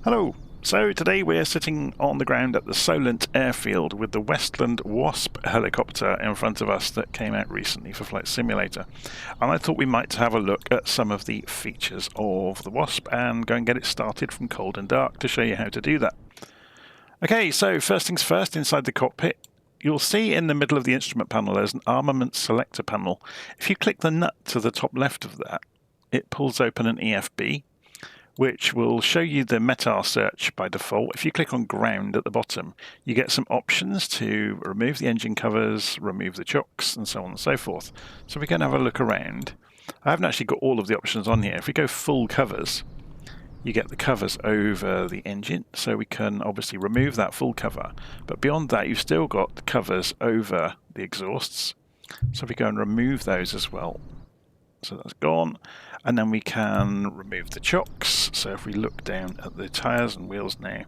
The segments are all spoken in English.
Hello! So today we're sitting on the ground at the Solent airfield with the Westland Wasp helicopter in front of us that came out recently for Flight Simulator. And I thought we might have a look at some of the features of the Wasp and go and get it started from cold and dark to show you how to do that. Okay, so first things first, inside the cockpit, you'll see in the middle of the instrument panel there's an armament selector panel. If you click the nut to the top left of that, it pulls open an EFB, which will show you the METAR search by default. If you click on ground at the bottom, you get some options to remove the engine covers, remove the chocks, and so on and so forth. So we're going to have a look around. I haven't actually got all of the options on here. If we go full covers, you get the covers over the engine, so we can obviously remove that full cover. But beyond that, you've still got the covers over the exhausts. So we go and remove those as well. So that's gone. And then we can remove the chocks. So if we look down at the tyres and wheels now,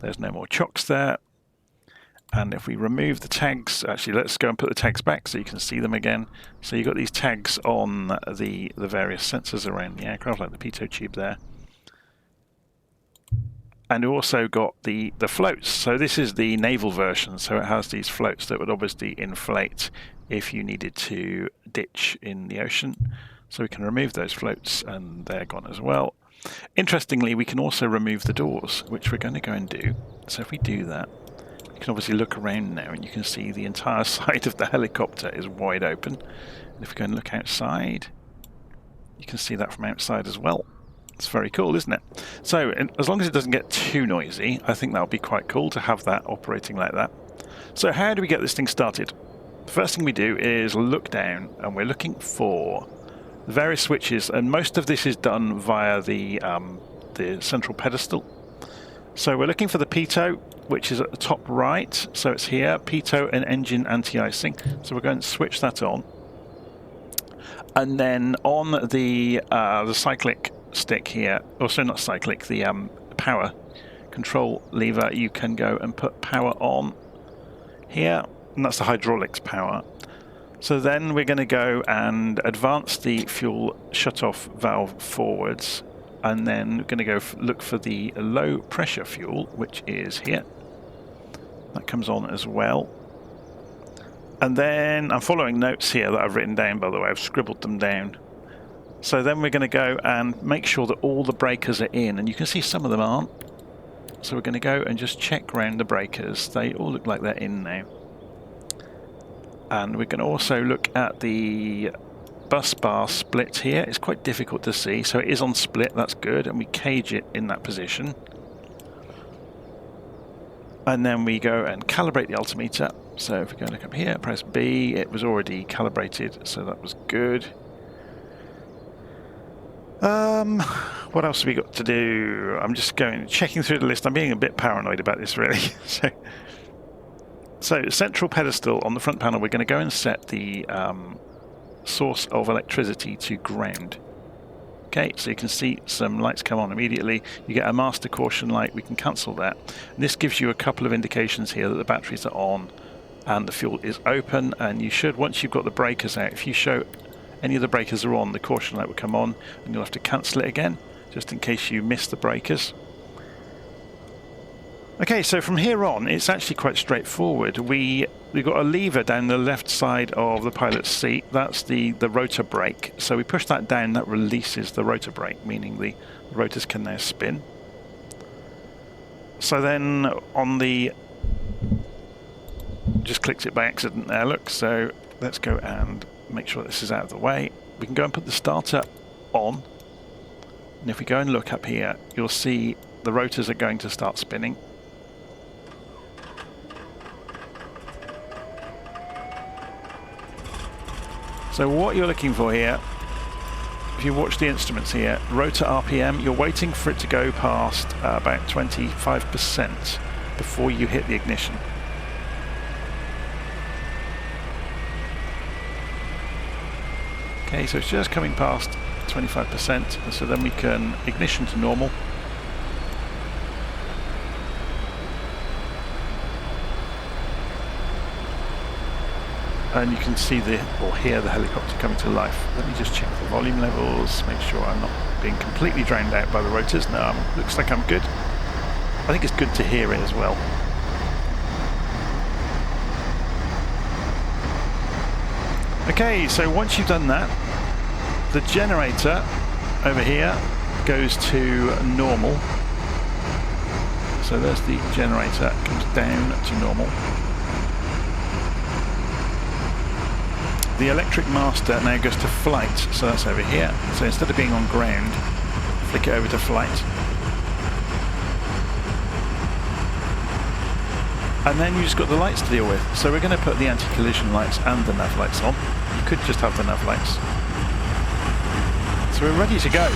there's no more chocks there. And if we remove the tags, actually let's go and put the tags back so you can see them again. So you've got these tags on the various sensors around the aircraft, like the pitot tube there. And we've also got the floats. So this is the naval version, so it has these floats that would obviously inflate if you needed to ditch in the ocean. So we can remove those floats and they're gone as well. Interestingly, we can also remove the doors, which we're going to go and do. So if we do that, you can obviously look around now and you can see the entire side of the helicopter is wide open. And if we go and look outside, you can see that from outside as well. It's very cool, isn't it? So as long as it doesn't get too noisy, I think that'll be quite cool to have that operating like that. So how do we get this thing started? The first thing we do is look down and we're looking for the various switches, and most of this is done via the central pedestal. So we're looking for the pitot, which is at the top right. So it's here, pitot and engine anti-icing. So we're going to switch that on. And then on the cyclic stick here, also not cyclic, the power control lever, you can go and put power on here, and that's the hydraulics power. So then we're going to go and advance the fuel shutoff valve forwards, and then we're going to go look for the low pressure fuel, which is here. That comes on as well. And then I'm following notes here that I've written down, by the way, I've scribbled them down. So then we're going to go and make sure that all the breakers are in, and you can see some of them aren't. So we're going to go and just check around the breakers. They all look like they're in now. And we're going to also look at the bus bar split here. It's quite difficult to see, so it is on split, that's good, and we cage it in that position. And then we go and calibrate the altimeter. So if we go look up here, press B, it was already calibrated, so that was good. What else have we got to do? I'm just checking through the list. I'm being a bit paranoid about this, really. So central pedestal on the front panel, we're going to go and set the source of electricity to ground. Okay, so you can see some lights come on immediately. You get a master caution light. We can cancel that. And this gives you a couple of indications here that the batteries are on and the fuel is open. And you should, once you've got the breakers out, if you show any of the breakers are on, the caution light will come on, and you'll have to cancel it again, just in case you miss the breakers. Okay, so from here on, it's actually quite straightforward. We've got a lever down the left side of the pilot's seat. That's the rotor brake. So we push that down, that releases the rotor brake, meaning the rotors can now spin. So then on the... just clicked it by accident there, look. So let's go and make sure this is out of the way. We can go and put the starter on, and if we go and look up here, you'll see the rotors are going to start spinning. So what you're looking for here, if you watch the instruments here, rotor RPM, you're waiting for it to go past about 25% before you hit the ignition. Okay, so it's just coming past 25%, so then we can ignition to normal. And you can see or hear the helicopter coming to life. Let me just check the volume levels, make sure I'm not being completely drowned out by the rotors. No, looks like I'm good. I think it's good to hear it as well. Okay, so once you've done that, the generator over here goes to normal. So there's the generator, comes down to normal. The electric master now goes to flight, so that's over here. So instead of being on ground, flick it over to flight. And then you just got the lights to deal with. So we're going to put the anti-collision lights and the nav lights on. You could just have the nav lights. So we're ready to go.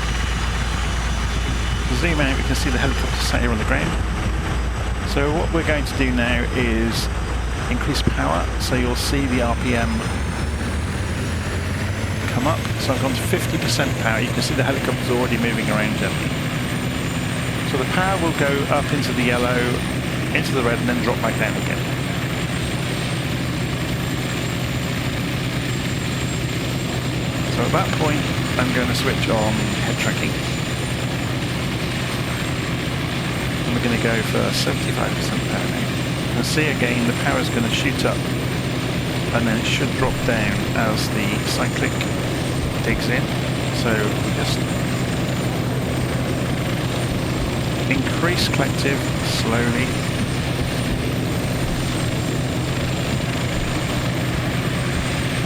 Zoom out, we can see the helicopter sat here on the ground. So what we're going to do now is increase power. So you'll see the RPM come up. So I've gone to 50% power. You can see the helicopter's already moving around gently. So the power will go up into the yellow, into the red, and then drop back down again. So at that point, I'm going to switch on head tracking. And we're going to go for 75% power now. You can see again the power is going to shoot up, and then it should drop down as the cyclic digs in. So we just increase collective slowly.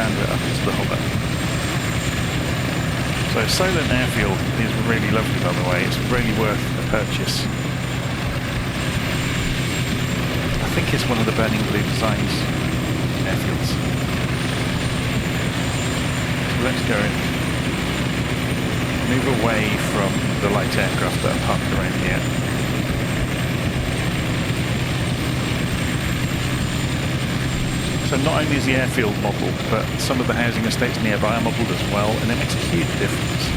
And we're up into the hover. So Silent Airfield is really lovely, by the way. It's really worth the purchase. I think it's one of the Burning Blue Designs airfields. So let's go in. Move away from the light aircraft that are parked around here. So not only is the airfield modelled, but some of the housing estates nearby are modelled as well, and it makes a huge difference.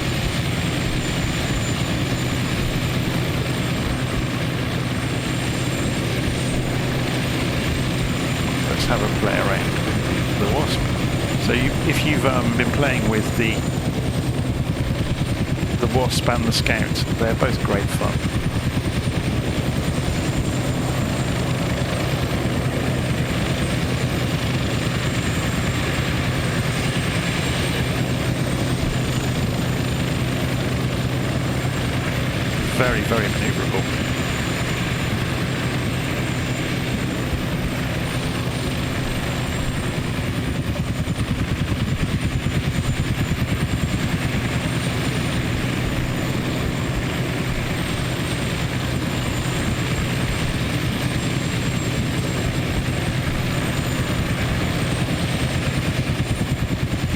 Let's have a play around with the Wasp. So if you've been playing with the Wasp and the Scout, they're both great fun. Very, very manoeuvrable.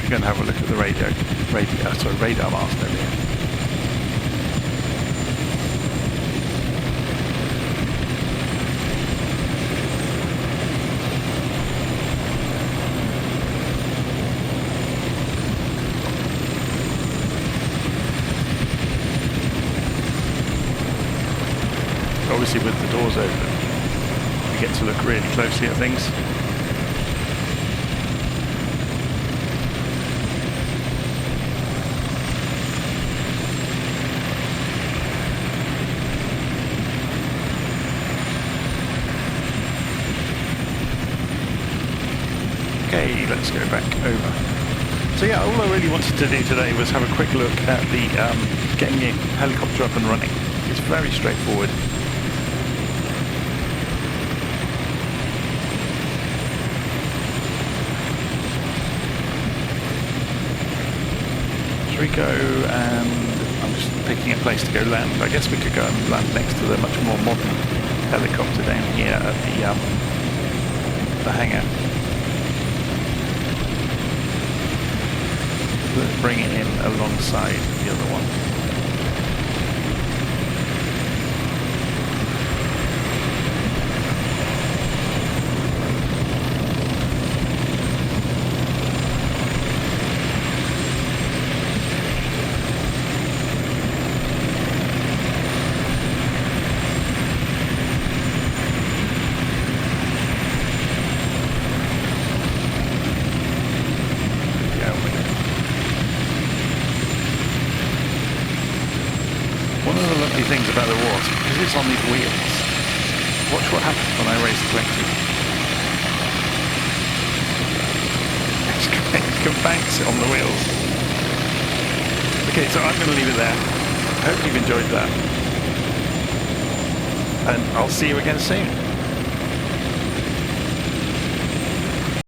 We're going to have a look at the radar mast over here. Obviously with the doors open, we get to look really closely at things. Okay, let's go back over. So yeah, all I really wanted to do today was have a quick look at the getting the helicopter up and running. It's very straightforward. Should we go and I'm just picking a place to go land. I guess we could go and land next to the much more modern helicopter down here at the hangar. Bring it in alongside the other one. Things about the Wasp, because it's on these wheels, Watch what happens when I raise 20. It can bounce it on the wheels. Okay, so I'm going to leave it there. Hope you've enjoyed that. And I'll see you again soon.